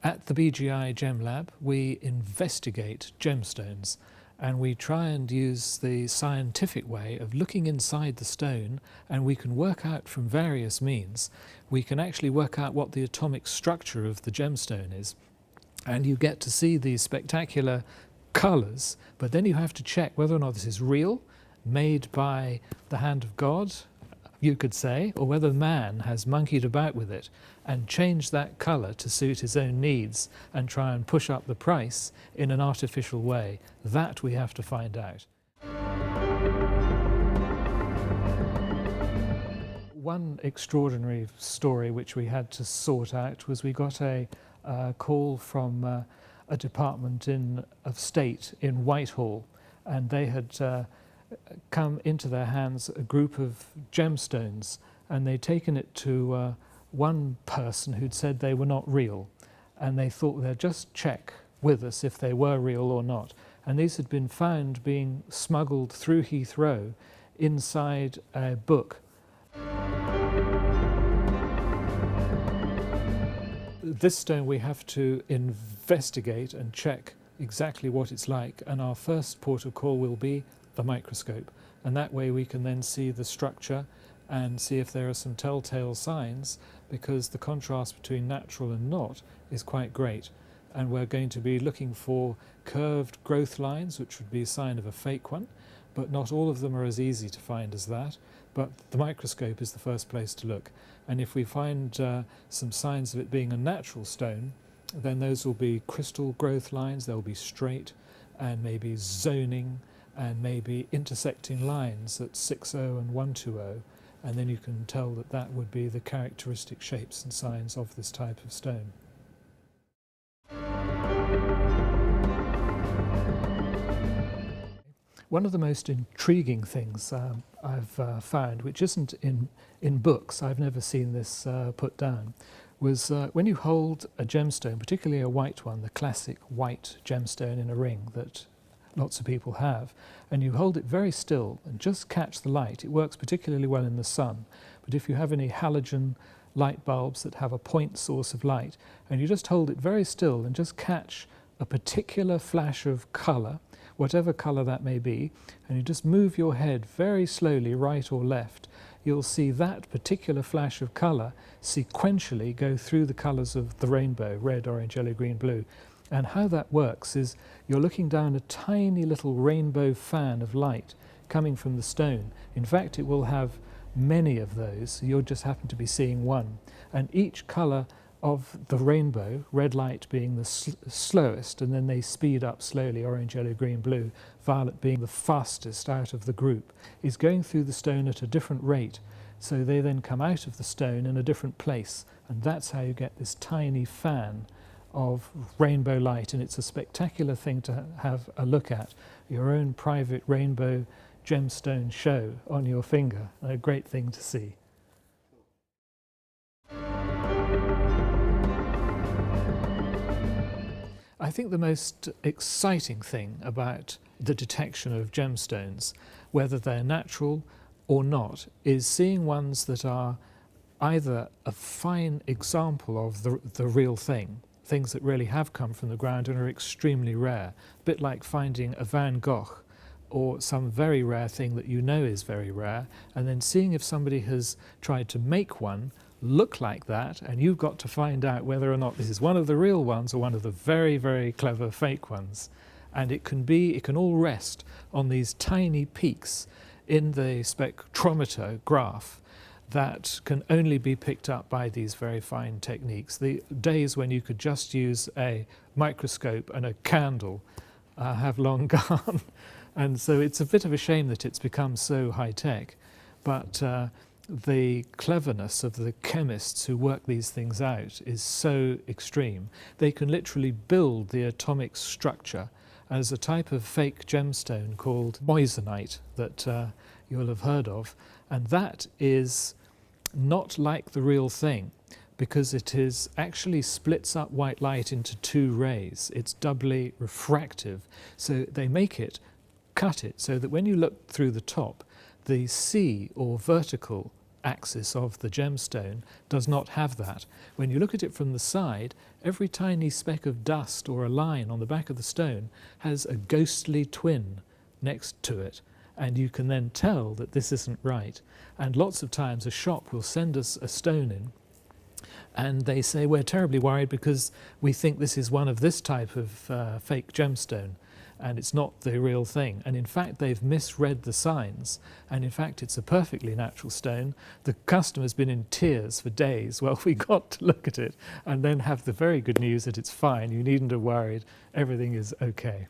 At the BGI Gem Lab, we investigate gemstones, and we try and use the scientific way of looking inside the stone, and we can work out from various means. We can actually work out what the atomic structure of the gemstone is, and you get to see these spectacular colours, but then you have to check whether or not this is real, made by the hand of God, you could say, or whether man has monkeyed about with it and changed that colour to suit his own needs and try and push up the price in an artificial way. That we have to find out. One extraordinary story which we had to sort out was we got a call from a department of state in Whitehall, and they had come into their hands a group of gemstones, and they'd taken it to one person who'd said they were not real, and they thought they'd just check with us if they were real or not. And these had been found being smuggled through Heathrow inside a book. This stone we have to investigate and check exactly what it's like, and our first port of call will be the microscope, and that way we can then see the structure and see if there are some telltale signs, because the contrast between natural and not is quite great. And we're going to be looking for curved growth lines, which would be a sign of a fake one, but not all of them are as easy to find as that. But the microscope is the first place to look, and if we find some signs of it being a natural stone, then those will be crystal growth lines, they'll be straight, and maybe zoning, and maybe intersecting lines at 60 and 120, and then you can tell that that would be the characteristic shapes and signs of this type of stone. One of the most intriguing things I've found, which isn't in books, I've never seen this put down, was when you hold a gemstone, particularly a white one, the classic white gemstone in a ring that lots of people have, and you hold it very still and just catch the light. It works particularly well in the sun, but if you have any halogen light bulbs that have a point source of light, and you just hold it very still and just catch a particular flash of colour, whatever colour that may be, and you just move your head very slowly right or left, you'll see that particular flash of colour sequentially go through the colours of the rainbow, red, orange, yellow, green, blue. And how that works is you're looking down a tiny little rainbow fan of light coming from the stone. In fact, it will have many of those. You'll just happen to be seeing one. And each colour of the rainbow, red light being the slowest, and then they speed up slowly, orange, yellow, green, blue, violet being the fastest out of the group, is going through the stone at a different rate. So they then come out of the stone in a different place. And that's how you get this tiny fan of rainbow light, and it's a spectacular thing to have a look at. Your own private rainbow gemstone show on your finger, a great thing to see. I think the most exciting thing about the detection of gemstones, whether they're natural or not, is seeing ones that are either a fine example of the real thing, things that really have come from the ground and are extremely rare, a bit like finding a Van Gogh or some very rare thing that you know is very rare, and then seeing if somebody has tried to make one look like that, and you've got to find out whether or not this is one of the real ones or one of the very, very clever fake ones. And it can all rest on these tiny peaks in the spectrometer graph that can only be picked up by these very fine techniques. The days when you could just use a microscope and a candle have long gone. And so it's a bit of a shame that it's become so high-tech. But the cleverness of the chemists who work these things out is so extreme. They can literally build the atomic structure as a type of fake gemstone called moissanite that you'll have heard of. And that is not like the real thing, because it is actually splits up white light into two rays. It's doubly refractive. So they make it, cut it, so that when you look through the top, the C, or vertical axis of the gemstone does not have that. When you look at it from the side, every tiny speck of dust or a line on the back of the stone has a ghostly twin next to it, and you can then tell that this isn't right. And lots of times a shop will send us a stone in, and they say, we're terribly worried because we think this is one of this type of fake gemstone, and it's not the real thing. And in fact, they've misread the signs, and in fact, it's a perfectly natural stone. The customer's been in tears for days. Well, we got to look at it and then have the very good news that it's fine. You needn't have worried. Everything is okay.